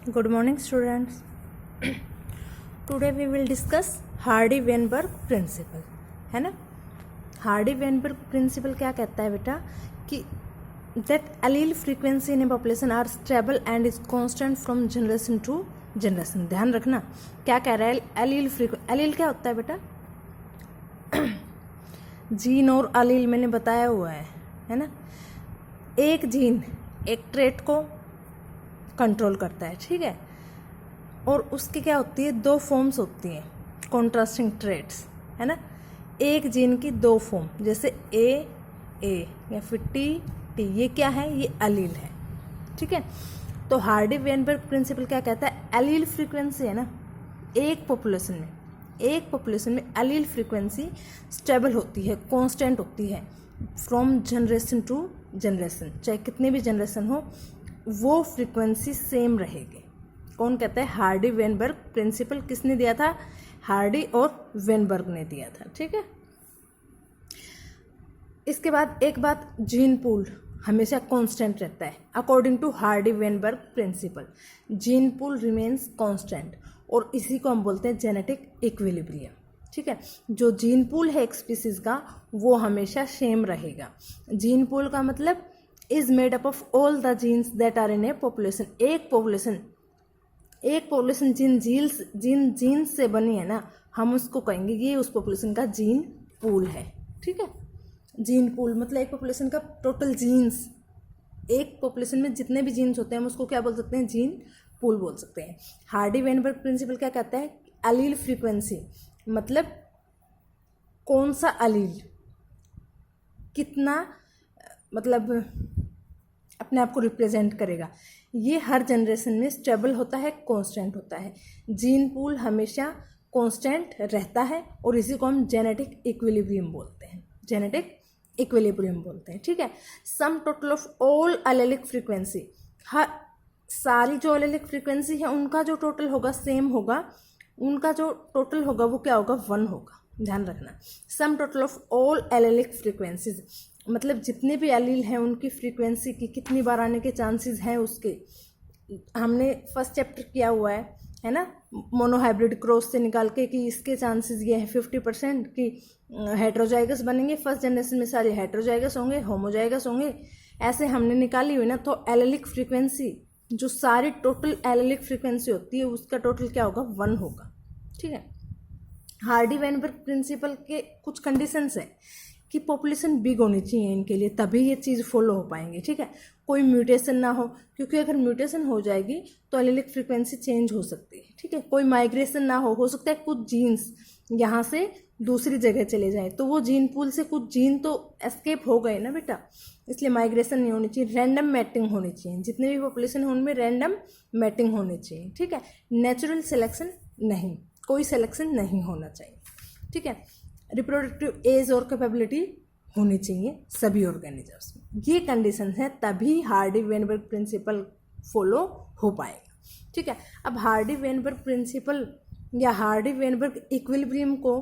Good morning, students. Today we will discuss Hardy Weinberg principle, है ना। Hardy-Weinberg principal क्या कहता है बेटा कि that allele frequency in a population are stable and is constant from generation to generation। ध्यान रखना क्या कह रहा है एलील क्या होता है बेटा? जीन और अलील मैंने बताया हुआ है ना। एक जीन एक ट्रेट को कंट्रोल करता है, ठीक है, और उसकी क्या होती है, दो फॉर्म्स होती हैं, कॉन्ट्रास्टिंग ट्रेट्स, है ना। एक जीन की दो फॉर्म, जैसे ए या फिर टी, ये क्या है, ये अलील है, ठीक है। तो हार्डी-वेनबर्ग प्रिंसिपल क्या कहता है, अलील फ्रीक्वेंसी है ना, एक पॉपुलेशन में अलील फ्रीक्वेंसी स्टेबल होती है, कांस्टेंट होती है फ्रॉम जनरेशन टू जनरेशन, चाहे कितने भी जनरेशन हो वो फ्रीक्वेंसी सेम रहेगी। कौन कहता है? Hardy Weinberg principle. किसने दिया था? हार्डी और वेनबर्ग ने दिया था, ठीक है। इसके बाद एक बात, जीन पूल हमेशा कांस्टेंट रहता है according to Hardy Weinberg principle. Gene pool remains constant और इसी को हम बोलते हैं जेनेटिक इक्विलिब्रियम, ठीक है। जो जीन पूल है एक स्पीसीज का वो हमेशा सेम रहेगा। जीन पूल का मतलब is made up of all the genes that are in a population. एक पॉपुलेशन जिन जीन्स से बनी है ना, हम उसको कहेंगे ये उस पॉपुलेशन का जीन पूल है, ठीक है। जीन पूल मतलब एक पॉपुलेशन का टोटल जीन्स, एक पॉपुलेशन में जितने भी जीन्स होते हैं हम उसको क्या बोल सकते हैं? जीन पूल बोल सकते हैं। हार्डी-वेनबर्ग प्रिंसिपल क्या कहता है? अलील फ्रीक्वेंसी मतलब कौन सा अलील कितना मतलब अपने आप को रिप्रेजेंट करेगा, ये हर जनरेशन में स्टेबल होता है, कांस्टेंट होता है। जीन पूल हमेशा कांस्टेंट रहता है और इसी को हम जेनेटिक इक्विलिब्रियम बोलते हैं, ठीक है। Sum total of all allelic frequency, हर सारी जो एलेलिक फ्रीक्वेंसी है उनका जो टोटल होगा सेम होगा, उनका जो टोटल होगा वो क्या होगा? 1 होगा। ध्यान रखना, सम total of all allylic frequencies मतलब जितने भी एलील हैं उनकी फ्रीक्वेंसी की कितनी बार आने के चांसेस हैं उसके, हमने फर्स्ट चैप्टर किया हुआ है ना, मोनोहाइब्रिड क्रॉस से निकाल के कि इसके चांसेस ये है 50% कि हेट्रोजाइगस बनेंगे, फर्स्ट जनरेशन में सारे हेट्रोजाइगस होंगे, होमोजाइगस होंगे, ऐसे हमने निकाली हुई ना। तो एलेलिक फ्रीक्वेंसी जो सारी टोटल एलेलिक फ्रीक्वेंसी होती है उसका टोटल क्या होगा? 1 होगा, ठीक है। हार्डी-वेनबर्ग प्रिंसिपल के कुछ कंडीशंस हैं कि पॉपुलेशन बिग होनी चाहिए इनके लिए, तभी ये चीज़ फॉलो हो पाएंगे, ठीक है। कोई म्यूटेशन ना हो, क्योंकि अगर म्यूटेशन हो जाएगी तो एलेलिक फ्रीक्वेंसी चेंज हो सकती है, ठीक है। कोई माइग्रेशन ना हो सकता है कुछ जीन्स यहाँ से दूसरी जगह चले जाएं, तो वो जीन पूल से कुछ जीन तो एस्केप हो गए ना बेटा, इसलिए माइग्रेशन नहीं होनी चाहिए। रैंडम मैटिंग होनी चाहिए, जितने भी पॉपुलेशन है उनमें रैंडम मैटिंग होनी चाहिए, ठीक है। नेचुरल सिलेक्शन नहीं, कोई सिलेक्शन नहीं होना चाहिए, ठीक है। रिप्रोडक्टिव एज और कैपेबिलिटी होनी चाहिए सभी ऑर्गेनिजम्स में। ये कंडीशन है तभी हार्डी-वेनबर्ग प्रिंसिपल फॉलो हो पाएगा, ठीक है। अब हार्डी-वेनबर्ग प्रिंसिपल या हार्डी-वेनबर्ग इक्विलिब्रियम को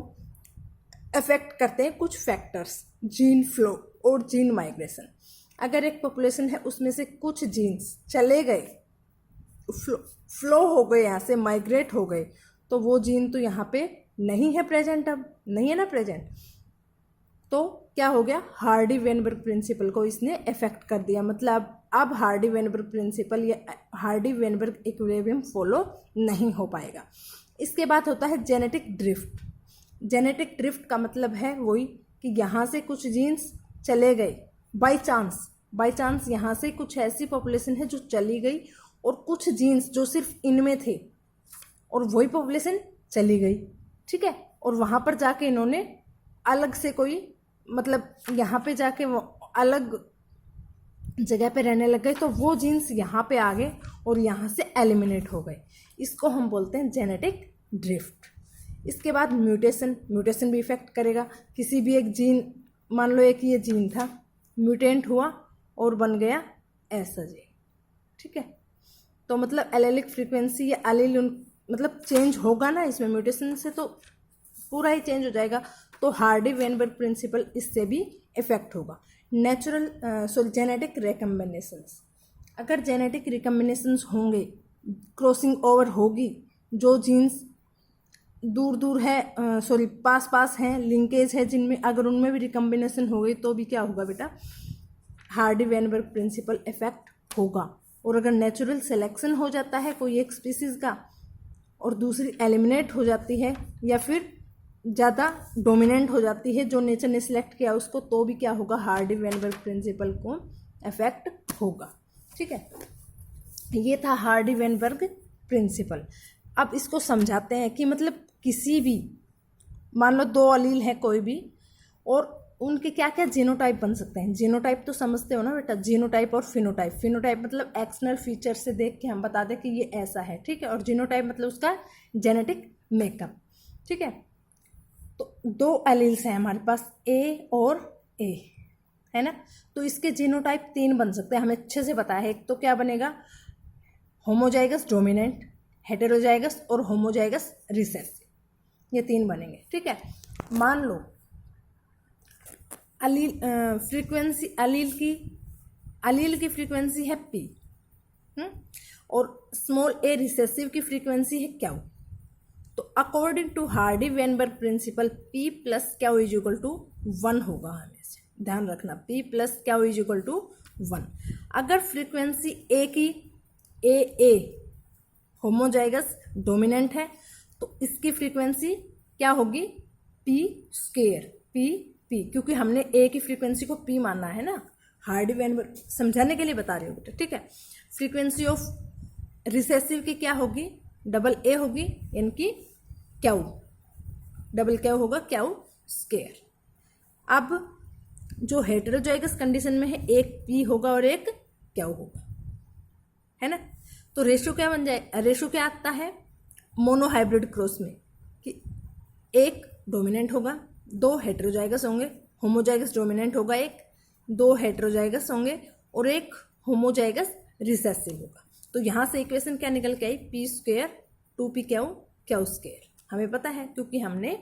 अफेक्ट करते हैं कुछ फैक्टर्स, जीन फ्लो और जीन माइग्रेशन। अगर एक पॉपुलेशन है उसमें से कुछ जीन्स चले गए, फ्लो हो गए, यहाँ से माइग्रेट हो गए, तो वो जीन तो यहाँ पे नहीं है प्रेजेंट, अब नहीं है ना प्रेजेंट, तो क्या हो गया? हार्डी-वेनबर्ग प्रिंसिपल को इसने इफेक्ट कर दिया, मतलब अब हार्डी-वेनबर्ग प्रिंसिपल या हार्डी-वेनबर्ग इक्विलिब्रियम फॉलो नहीं हो पाएगा। इसके बाद होता है जेनेटिक ड्रिफ्ट। जेनेटिक ड्रिफ्ट का मतलब है वही कि यहाँ से कुछ जीन्स चले गए बाय चांस यहाँ से कुछ ऐसी पॉपुलेशन है जो चली गई और कुछ जीन्स जो सिर्फ इनमें थे और वही पॉपुलेशन चली गई, ठीक है। और वहाँ पर जाके इन्होंने अलग से कोई मतलब यहाँ पे जाके वो अलग जगह पे रहने लग गए, तो वो जीन्स यहाँ पे आ गए और यहाँ से एलिमिनेट हो गए, इसको हम बोलते हैं जेनेटिक ड्रिफ्ट। इसके बाद म्यूटेशन भी इफेक्ट करेगा। किसी भी एक जीन, मान लो एक ये जीन था, म्यूटेंट हुआ और बन गया ऐसा जीन, ठीक है। तो मतलब एलेलिक फ्रीक्वेंसी या एलील मतलब चेंज होगा ना इसमें, म्यूटेशन से तो पूरा ही चेंज हो जाएगा। तो हार्डी-वेनबर्ग प्रिंसिपल इससे भी इफेक्ट होगा। जेनेटिक रिकम्बिनेशंस, अगर जेनेटिक रिकम्बिनेशंस होंगे क्रॉसिंग ओवर होगी, जो जीन्स दूर दूर है पास पास हैं, लिंकेज है जिनमें, अगर उनमें भी रिकम्बिनेशन हो गई तो भी क्या होगा बेटा, हार्डी वेनबर्ग प्रिंसिपल इफेक्ट होगा। और अगर नेचुरल सिलेक्शन हो जाता है कोई एक स्पीसीज का और दूसरी एलिमिनेट हो जाती है या फिर ज़्यादा डोमिनेंट हो जाती है जो नेचर ने सिलेक्ट किया उसको, तो भी क्या होगा, हार्डी वेनबर्ग प्रिंसिपल को इफेक्ट होगा। ठीक है, ये था हार्डी वेनबर्ग प्रिंसिपल। अब इसको समझाते हैं कि मतलब किसी भी, मान लो दो अलील है कोई भी, और उनके क्या क्या जीनोटाइप बन सकते हैं। जीनोटाइप तो समझते हो ना बेटा, जीनोटाइप और फिनोटाइप। फिनोटाइप मतलब एक्सटर्नल फीचर से देख के हम बता दें कि ये ऐसा है, ठीक है, और जीनोटाइप मतलब उसका जेनेटिक मेकअप। ठीक है, तो दो एलील्स हैं हमारे पास, ए और ए, है ना, तो इसके जीनोटाइप 3 बन सकते हैं, हमें अच्छे से पता है। एक तो क्या बनेगा, होमोजाइगस डोमिनेंट, हेटेरोजाइगस और होमोजाइगस रिसेसिव, ये 3 बनेंगे। ठीक है, मान लो अलील फ्रीक्वेंसी, अलील की फ्रीक्वेंसी है पी, और स्मॉल ए रिसेसिव की फ्रीक्वेंसी है क्यू। तो according to Hardy Weinberg principle P plus Q is equal to 1 होगा, हमेशा ध्यान रखना, P plus Q is equal to 1। अगर फ्रीक्वेंसी ए की ए होमोजाइगस डोमिनेंट है तो इसकी फ्रीक्वेंसी क्या होगी, पी स्क्वायर, पी, क्योंकि हमने ए की फ्रीक्वेंसी को पी मानना है ना, हार्डी वेनबर्ग समझाने के लिए बता रही हूँ बेटा। ठीक है, फ्रीक्वेंसी ऑफ रिसेसिव की क्या होगी, डबल ए होगी, यानी कि क्यू, डबल क्यू होगा, क्यू स्क्वायर। अब जो हेटेरोजाइगस कंडीशन में है, एक पी होगा और एक क्यू होगा, है ना, तो रेशो क्या बन जाए, रेशो क्या आता है मोनोहाइब्रिड क्रॉस में, कि एक डोमिनेंट होगा, 2 हेटेरोजाइगस होंगे, होमोजाइगस डोमिनेंट होगा एक, 2 हेटेरोजाइगस होंगे और एक होमोजाइगस रिसेसिव होगा। तो यहाँ से इक्वेशन क्या निकल के आई, P square 2p Q, Q square. हमें पता है क्योंकि हमने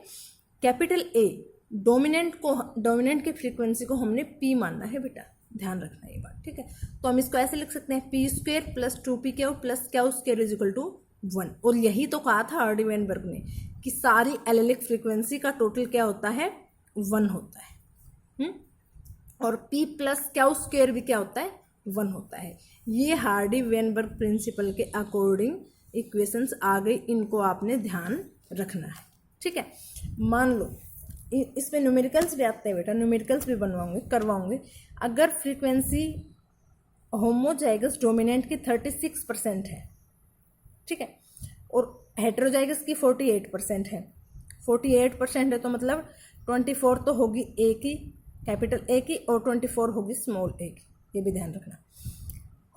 कैपिटल ए डोमिनेंट की फ्रीक्वेंसी को हमने पी मानना है बेटा, ध्यान रखना ये बात। ठीक है, तो हम इसको ऐसे लिख सकते हैं, P square plus 2p Q plus Q square is equal to 1। और यही तो कहा था हार्डी वेनबर्ग ने कि सारी एलेलिक फ्रीक्वेंसी का टोटल क्या होता है, 1 होता है। और p प्लस क्यू स्क्वायर भी क्या होता है, 1 होता है। ये हार्डी वेनबर्ग प्रिंसिपल के अकॉर्डिंग इक्वेशंस आ गई, इनको आपने ध्यान रखना है। ठीक है, मान लो इसमें न्यूमेरिकल्स भी आते हैं बेटा, न्यूमेरिकल्स भी करवाऊंगे। अगर फ्रीक्वेंसी होमोजाइगस डोमिनेंट की 36% है, ठीक है, और हेटेरोजाइगस की 48% है, 48% है तो मतलब 24 तो होगी ए की, कैपिटल ए की, और 24 होगी स्मॉल ए की, ये भी ध्यान रखना।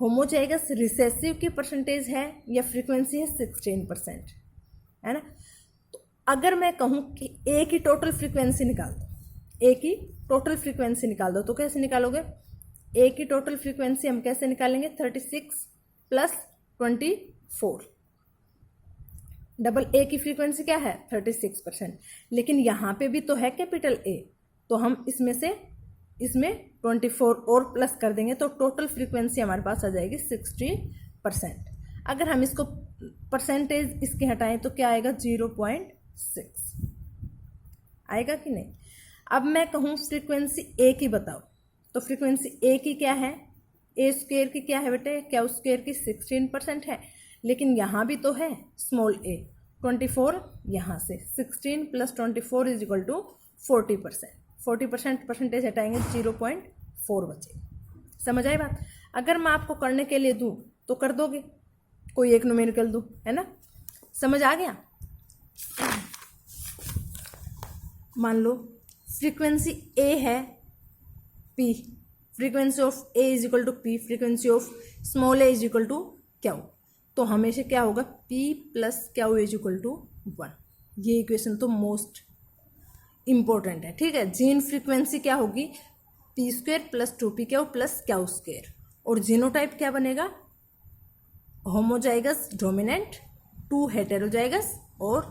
होमोजाइगस रिसेसिव की परसेंटेज है या फ्रीक्वेंसी है 16%, है ना। तो अगर मैं कहूँ कि ए की टोटल फ्रीक्वेंसी निकाल दो, ए की टोटल फ्रीक्वेंसी निकाल दो, तो कैसे निकालोगे, ए की टोटल फ्रीक्वेंसी हम कैसे निकालेंगे, 36 प्लस 24, डबल ए की फ्रीक्वेंसी क्या है 36%, लेकिन यहाँ पे भी तो है कैपिटल ए, तो हम इसमें 24 और प्लस कर देंगे तो टोटल फ्रीक्वेंसी हमारे पास आ जाएगी 60%। अगर हम इसको परसेंटेज इसके हटाएं तो क्या आएगा, 0.6 आएगा कि नहीं। अब मैं कहूँ फ्रीक्वेंसी ए की बताओ, तो फ्रीक्वेंसी ए की क्या है, ए स्क्वायर की क्या है बेटे, क्यू स्क्वायर की 16% है, लेकिन यहाँ भी तो है स्मॉल ए 24, यहाँ से 16 plus 24 is equal to 40%। 40% percentage हटाएंगे 0.4 बचे। समझ आई बात। अगर मैं आपको करने के लिए दूँ तो कर दोगे, कोई एक न्यूमेरिकल दूँ, है ना, समझ आ गया। मान लो फ्रीक्वेंसी ए है P, frequency of A is equal to P, frequency of small A is equal to Q, तो हमेशा क्या होगा, P plus Q is equal to 1। ये इक्वेशन तो मोस्ट इंपॉर्टेंट है। ठीक है, जीन फ्रीक्वेंसी क्या होगी, P square plus 2p Q plus Q square, और जीनोटाइप क्या बनेगा, होमोजाइगस डोमिनेंट, 2 हेटेरोजाइगस और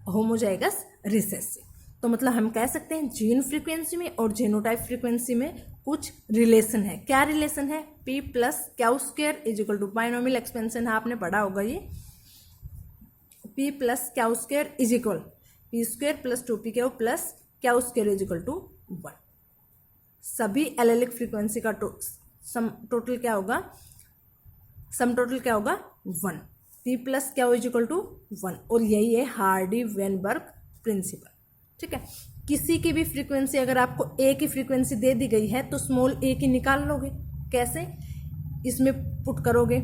होमोजाइगस रिसेसिव। तो मतलब हम कह सकते हैं जीन फ्रीक्वेंसी में और जीनोटाइप फ्रीक्वेंसी में कुछ रिलेशन है। क्या रिलेशन है? P plus Q square is equal to binomial expansion है, आपने पढ़ा होगा ये। P plus Q square is equal P square plus 2PQ plus Q square is equal to 1। सभी एलेलिक फ्रीक्वेंसी का सम टोटल क्या होगा? सम टोटल क्या होगा? 1। P plus Q is equal to 1, और यही है हार्डी-वेनबर्ग प्रिंसिपल। ठीक है, किसी की भी फ्रीक्वेंसी अगर आपको ए की फ्रीक्वेंसी दे दी गई है तो स्मॉल ए की निकाल लोगे। कैसे? इसमें पुट करोगे,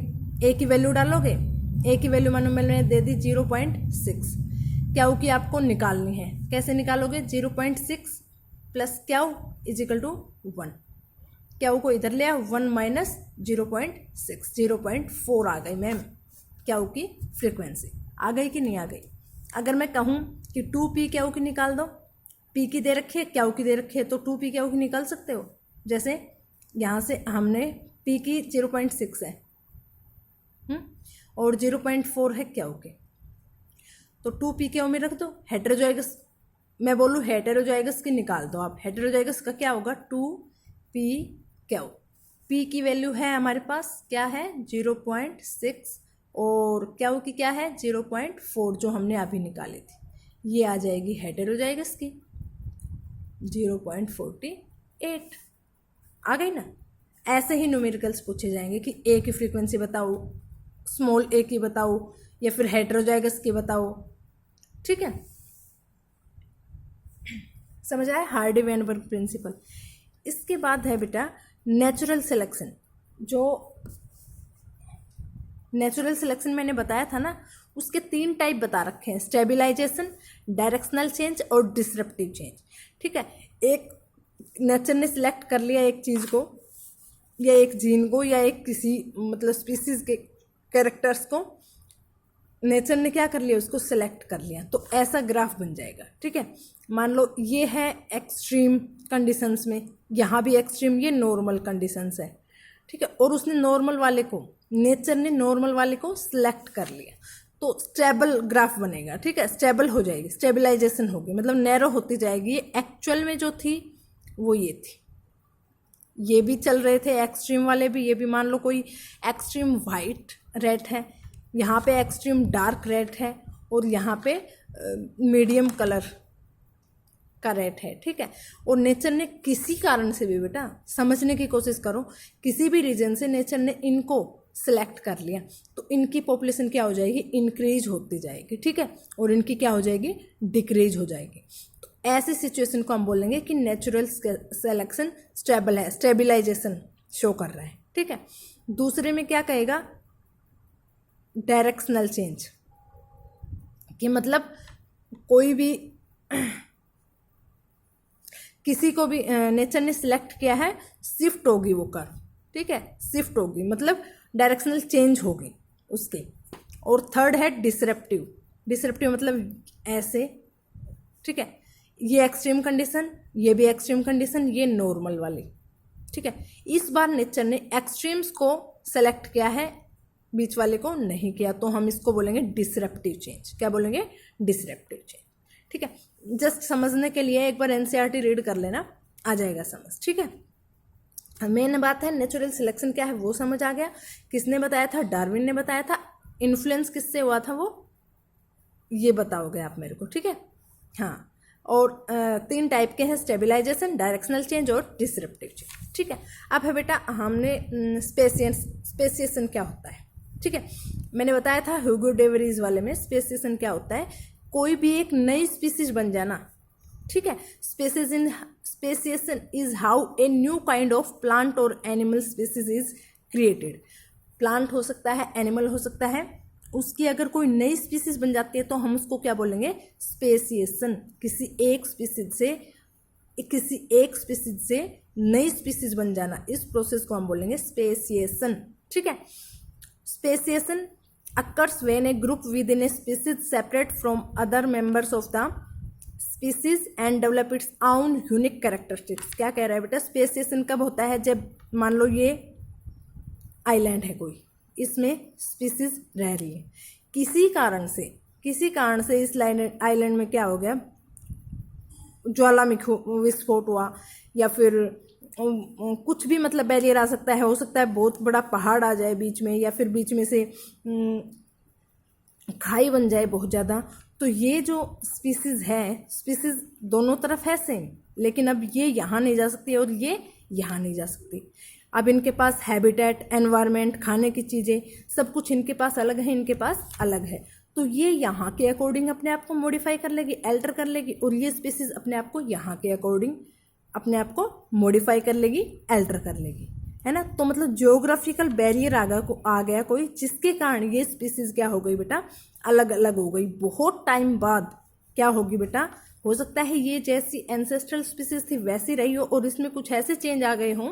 ए की वैल्यू डालोगे, ए की वैल्यू मानो मैंने दे दी 0.6, क्यू की आपको निकालनी है। कैसे निकालोगे? 0.6 plus Q is equal to 1। Q को इधर ले आओ, 1 माइनस 0.6, 0.4 आ गई मैम क्यू की फ्रीक्वेंसी। आ गई कि नहीं आ गई? अगर मैं कहूँ कि 2P क्यू की निकाल दो, P की दे रखी है, क्यू की दे रखी है, तो 2P क्यू की निकाल सकते हो। जैसे यहाँ से हमने P की 0.6 है और 0.4 है क्यू के, तो 2P क्यू में रख दो। हेटेरोजाइगस, मैं बोलूँ हेटेरोजाइगस की निकाल दो आप। हेटेरोजाइगस का क्या होगा? 2P Q. P की वैल्यू है हमारे पास क्या है? 0.6, और क्यू की क्या है? 0.4, जो हमने अभी निकाली थी। ये आ जाएगी हेटेरोजाइगस की 0.48। आ गई ना? ऐसे ही न्यूमेरिकल्स पूछे जाएंगे कि ए की फ्रीक्वेंसी बताओ, स्मॉल ए की बताओ, या फिर हेटेरोजाइगस की बताओ। ठीक है, समझ आया? Hardy Weinberg principle. इसके बाद है बेटा नेचुरल सिलेक्शन। जो नेचुरल सिलेक्शन मैंने बताया था ना, उसके 3 टाइप बता रखे हैं, स्टेबिलाइजेशन, डायरेक्शनल चेंज और डिसरप्टिव चेंज। ठीक है, एक नेचर ने सिलेक्ट कर लिया एक चीज़ को, या एक जीन को, या एक किसी मतलब स्पीसीज के कैरेक्टर्स को नेचर ने क्या कर लिया? उसको सिलेक्ट कर लिया, तो ऐसा ग्राफ बन जाएगा। ठीक है, मान लो ये है एक्सट्रीम कंडीशंस में, यहाँ भी एक्सट्रीम, ये नॉर्मल कंडीशंस है। ठीक है, और उसने नॉर्मल वाले को, नेचर ने नॉर्मल वाले को सिलेक्ट कर लिया, तो स्टेबल ग्राफ बनेगा। ठीक है, स्टेबल हो जाएगी, स्टेबलाइजेशन होगी, मतलब नैरो होती जाएगी। एक्चुअल में जो थी वो ये थी। ये भी चल रहे थे एक्सट्रीम वाले भी, ये भी मान लो कोई एक्सट्रीम वाइट रेड है, यहाँ पे एक्सट्रीम डार्क रेड है, और यहाँ पे मीडियम कलर का रेड है। ठीक है, और नेचर ने किसी कारण से भी, बेटा समझने की कोशिश करो, किसी भी रीजन से नेचर ने इनको सिलेक्ट कर लिया, तो इनकी पॉपुलेशन क्या हो जाएगी? इंक्रीज होती जाएगी। ठीक है, और इनकी क्या हो जाएगी? डिक्रीज हो जाएगी। तो ऐसी सिचुएशन को हम बोलेंगे कि नेचुरल सिलेक्शन स्टेबल है, स्टेबिलाइजेशन शो कर रहा है। ठीक है, दूसरे में क्या कहेगा? डायरेक्शनल चेंज, कि मतलब कोई भी किसी को भी नेचर ने सिलेक्ट किया है, शिफ्ट होगी वो कर्व। ठीक है, शिफ्ट होगी मतलब डायरेक्शनल चेंज होगी उसके। और थर्ड है डिसरप्टिव। डिसरप्टिव मतलब ऐसे। ठीक है, ये एक्सट्रीम कंडीशन, ये भी एक्सट्रीम कंडीशन, ये नॉर्मल वाली। ठीक है, इस बार नेचर ने एक्सट्रीम्स को सेलेक्ट किया है, बीच वाले को नहीं किया, तो हम इसको बोलेंगे डिसरप्टिव चेंज। क्या बोलेंगे? Disruptive change. ठीक है, जस्ट समझने के लिए एक बार एनसीईआरटी रीड कर लेना, आ जाएगा समझ। ठीक है, मेन बात है नेचुरल सिलेक्शन क्या है वो समझ आ गया। किसने बताया था? डार्विन ने बताया था। इन्फ्लुएंस किससे हुआ था वो ये बताओगे आप मेरे को। ठीक है, हाँ, और 3 टाइप के हैं, स्टेबिलाइजेशन, डायरेक्शनल चेंज और डिसरप्टिव चेंज। ठीक है, अब है बेटा हमने स्पेसिएशन क्या होता है। ठीक है, मैंने बताया था ह्यूगो डे वरीज वाले में स्पेसिएशन क्या होता है, कोई भी एक नई स्पीसीज बन जाना। ठीक है, speciation is how a new kind of plant और animal species is created. Plant हो सकता है, एनिमल हो सकता है, उसकी अगर कोई नई स्पीसीज बन जाती है तो हम उसको क्या बोलेंगे? स्पेसिएशन। किसी एक स्पीसीज से नई स्पीसीज बन जाना, इस प्रोसेस को हम बोलेंगे स्पेसिएशन। ठीक है, speciation occurs when a group within a species separate from other members of the species and develop its own unique characteristics। क्या कह रहा है बेटा? स्पेसिएशन कब होता है? जब मान लो ये आइलैंड है कोई, इसमें स्पीसीज रह रही है, किसी कारण से इस आइलैंड में क्या हो गया? ज्वालामुखी विस्फोट हुआ, या फिर कुछ भी मतलब बैरियर आ सकता है, हो सकता है बहुत बड़ा पहाड़ आ जाए बीच में, या फिर बीच में से खाई बन जाए बहुत ज़्यादा। तो ये जो स्पीसीज़ है, स्पीसीज़ दोनों तरफ है सेम, लेकिन अब ये यहाँ नहीं जा सकती और ये यहाँ नहीं जा सकती। अब इनके पास हैबिटेट, एनवायरनमेंट, खाने की चीज़ें सब कुछ इनके पास अलग है, इनके पास अलग है। तो ये यहाँ के अकॉर्डिंग अपने आप को मॉडिफाई कर लेगी, अल्टर कर लेगी, और ये स्पीसीज अपने आप को यहाँ के अकॉर्डिंग अपने आप को मॉडिफाई कर लेगी, अल्टर कर लेगी, है ना। तो मतलब जियोग्राफिकल बैरियर आ गया कोई, जिसके कारण ये स्पीसीज क्या हो गई बेटा, अलग अलग हो गई। बहुत टाइम बाद क्या होगी बेटा, हो सकता है ये जैसी एंसेस्ट्रल स्पीसीज थी वैसी रही हो, और इसमें कुछ ऐसे चेंज आ गए हों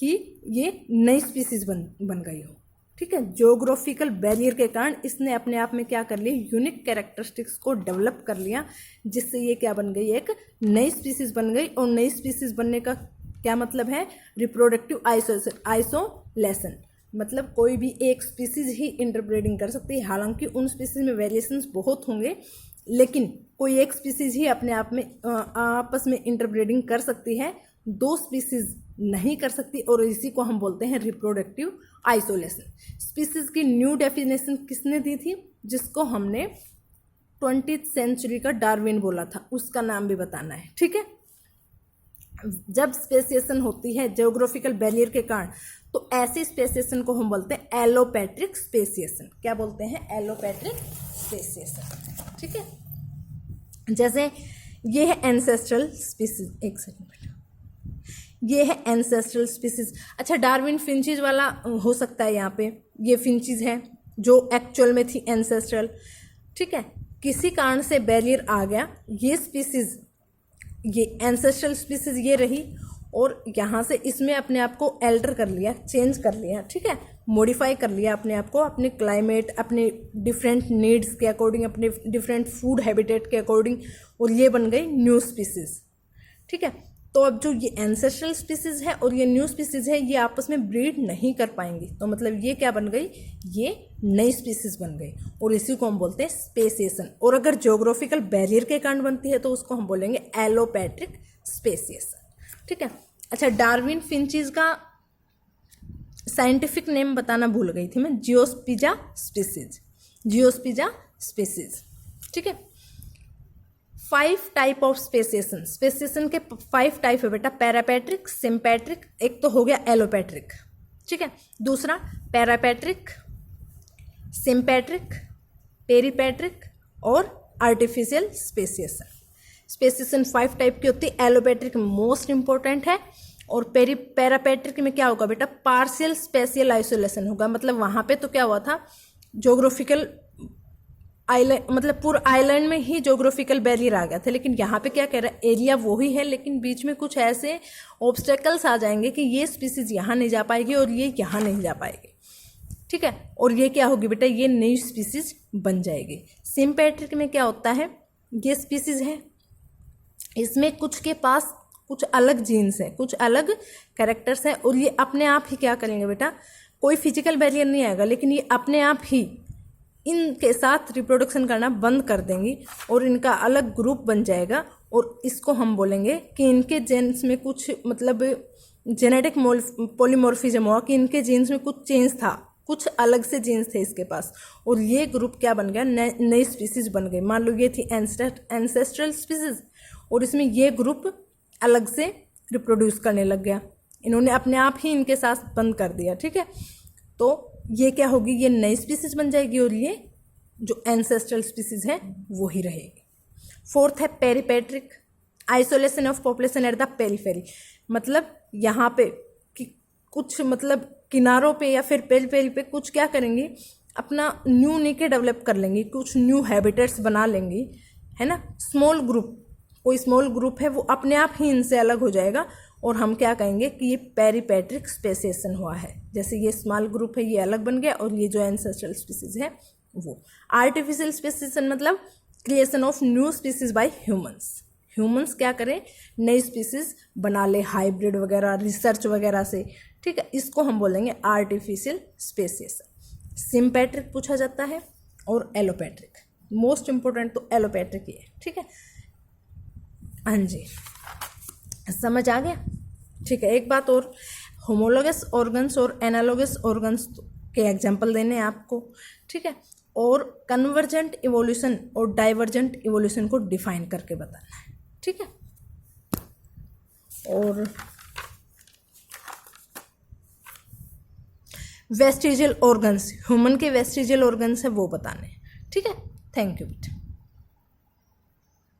कि ये नई स्पीसीज बन गई हो। ठीक है, जियोग्राफिकल बैरियर के कारण इसने अपने आप में क्या कर लिया, यूनिक कैरेक्टरिस्टिक्स को डेवलप कर लिया, जिससे ये क्या बन गई, एक नई स्पीसीज बन गई। और नई स्पीसीज बनने का क्या मतलब है, रिप्रोडक्टिव आइसोलेशन, मतलब कोई भी एक स्पीसीज ही इंटरब्रीडिंग कर सकती है। हालांकि उन स्पीसीज में वेरिएशंस बहुत होंगे, लेकिन कोई एक स्पीसीज ही अपने आप में आपस में इंटरब्रीडिंग कर सकती है, दो स्पीसीज नहीं कर सकती, और इसी को हम बोलते हैं रिप्रोडक्टिव आइसोलेशन। स्पीसीज की न्यू डेफिनेशन किसने दी थी, जिसको हमने 20th सेंचुरी का डार्विन बोला था, उसका नाम भी बताना है। ठीक है, जब स्पेसिएशन होती है जियोग्राफिकल बैरियर के कारण, तो ऐसे स्पेसिएशन को हम बोलते हैं एलोपैट्रिक स्पेसिएशन। क्या बोलते हैं, एलोपैट्रिक स्पेसिएशन। ठीक है, जैसे ये है एंसेस्ट्रल स्पीसीज, एक सेकंड, ये है एंसेस्ट्रल स्पीसीज। अच्छा, डार्विन फिंचीज वाला हो सकता है, यहाँ पे ये फिंचीज है जो एक्चुअल में थी एंसेस्ट्रल। ठीक है, किसी कारण से बैरियर आ गया, ये स्पीसीज, ये एंसेस्ट्रल स्पीसीज ये रही, और यहाँ से इसमें अपने आप को एल्टर कर लिया, चेंज कर लिया। ठीक है, मॉडिफाई कर लिया अपने आप को, अपने क्लाइमेट, अपने डिफरेंट नीड्स के अकॉर्डिंग, अपने डिफरेंट फूड हैबिटेट के अकॉर्डिंग, और ये बन गई न्यू स्पीसीज। ठीक है, तो अब जो ये एंसेस्ट्रल स्पीसीज है और ये न्यू स्पीसीज है, ये आपस में ब्रीड नहीं कर पाएंगी, तो मतलब ये क्या बन गई, ये नई स्पीसीज बन गई, और इसी को हम बोलते हैं स्पेसिएशन। और अगर जियोग्राफिकल बैरियर के कारण बनती है तो उसको हम बोलेंगे एलोपैट्रिक स्पेसिएशन। ठीक है, अच्छा, डार्विन फिंचीज का साइंटिफिक नेम बताना भूल गई थी मैं, जियोस्पिजा स्पीसीज, जियोस्पिजा स्पीसीज। ठीक है, 5 टाइप ऑफ स्पेसिएशन, स्पेसिएशन के 5 टाइप है बेटा, पैरापैट्रिक, सिम्पैट्रिक, एक तो हो गया एलोपैट्रिक। ठीक है, दूसरा पैरापैट्रिक, सिम्पैट्रिक, पेरीपैट्रिक और आर्टिफिशियल स्पेसिएशन। स्पेसिएशन 5 टाइप की होती है। एलोपैट्रिक मोस्ट इंपॉर्टेंट है, और पैरापैट्रिक में क्या होगा बेटा, पार्शियल स्पेशियल आइसोलेशन होगा। मतलब वहाँ पे तो क्या हुआ था, ज्योग्राफिकल आइलैंड, मतलब पूरा आइलैंड में ही ज्योग्राफिकल बैरियर आ गया था, लेकिन यहाँ पे क्या कह रहा है, एरिया वही है, लेकिन बीच में कुछ ऐसे ऑब्स्टेकल्स आ जाएंगे कि ये स्पीसीज यहाँ नहीं जा पाएगी और ये यहाँ नहीं जा पाएगी। ठीक है, और ये क्या होगी बेटा, ये नई स्पीसीज बन जाएगी। सिम्पैट्रिक में क्या होता है, ये स्पीसीज है, इसमें कुछ के पास कुछ अलग जीन्स है, कुछ अलग कैरेक्टर्स हैं, और ये अपने आप ही क्या करेंगे बेटा, कोई फिजिकल बैरियर नहीं आएगा, लेकिन ये अपने आप ही इनके साथ रिप्रोडक्शन करना बंद कर देंगी, और इनका अलग ग्रुप बन जाएगा, और इसको हम बोलेंगे कि इनके जीन्स में कुछ मतलब जेनेटिक पॉलीमॉर्फिज्म हुआ, कि इनके जीन्स में कुछ चेंज था, कुछ अलग से जीन्स थे इसके पास, और ये ग्रुप क्या बन गया, नई स्पीसीज बन गई। मान लो ये थी एंसेस्ट्रल स्पीसीज, और इसमें ये ग्रुप अलग से रिप्रोड्यूस करने लग गया, इन्होंने अपने आप ही इनके साथ बंद कर दिया। ठीक है, तो ये क्या होगी, ये नई स्पीसीज बन जाएगी, और ये जो एंसेस्ट्रल स्पीसीज है वो ही रहेगी। 4th है peripatric, isolation of population at the periphery. मतलब यहाँ पे कि कुछ मतलब किनारों पे या फिर पेरीफेरी पे कुछ क्या करेंगी, अपना न्यू नीके डेवलप कर लेंगी, कुछ न्यू हैबिटेट्स बना लेंगी, है ना। स्मॉल ग्रुप, कोई स्मॉल ग्रुप है वो अपने आप ही इनसे अलग हो जाएगा, और हम क्या कहेंगे कि ये पेरीपैट्रिक स्पेसिएशन हुआ है। जैसे ये स्मॉल ग्रुप है, ये अलग बन गया, और ये जो एंसेस्ट्रल स्पीसीज है वो। आर्टिफिशियल स्पेसिएशन मतलब creation of new species bye humans. Humans क्या करें, नई स्पीसीज बना ले, हाइब्रिड वगैरह, रिसर्च वगैरह से। ठीक है, इसको हम बोलेंगे आर्टिफिशियल स्पेसिएशन। सिम्पैट्रिक पूछा जाता है, और एलोपैट्रिक। मोस्ट इंपॉर्टेंट तो एलोपैट्रिक ही है। ठीक है, हाँ जी, समझ आ गया। ठीक है, एक बात और, होमोलोगस ऑर्गन्स और एनालोगस ऑर्गन्स के एग्जाम्पल देने हैं आपको, ठीक है, और कन्वर्जेंट इवोल्यूशन और डाइवर्जेंट इवोल्यूशन को डिफाइन करके बताना है, ठीक है। और वेस्टिजियल ऑर्गन्स, ह्यूमन के वेस्टिजियल ऑर्गन्स है वो बताने हैं, ठीक है। थैंक यू बेटा।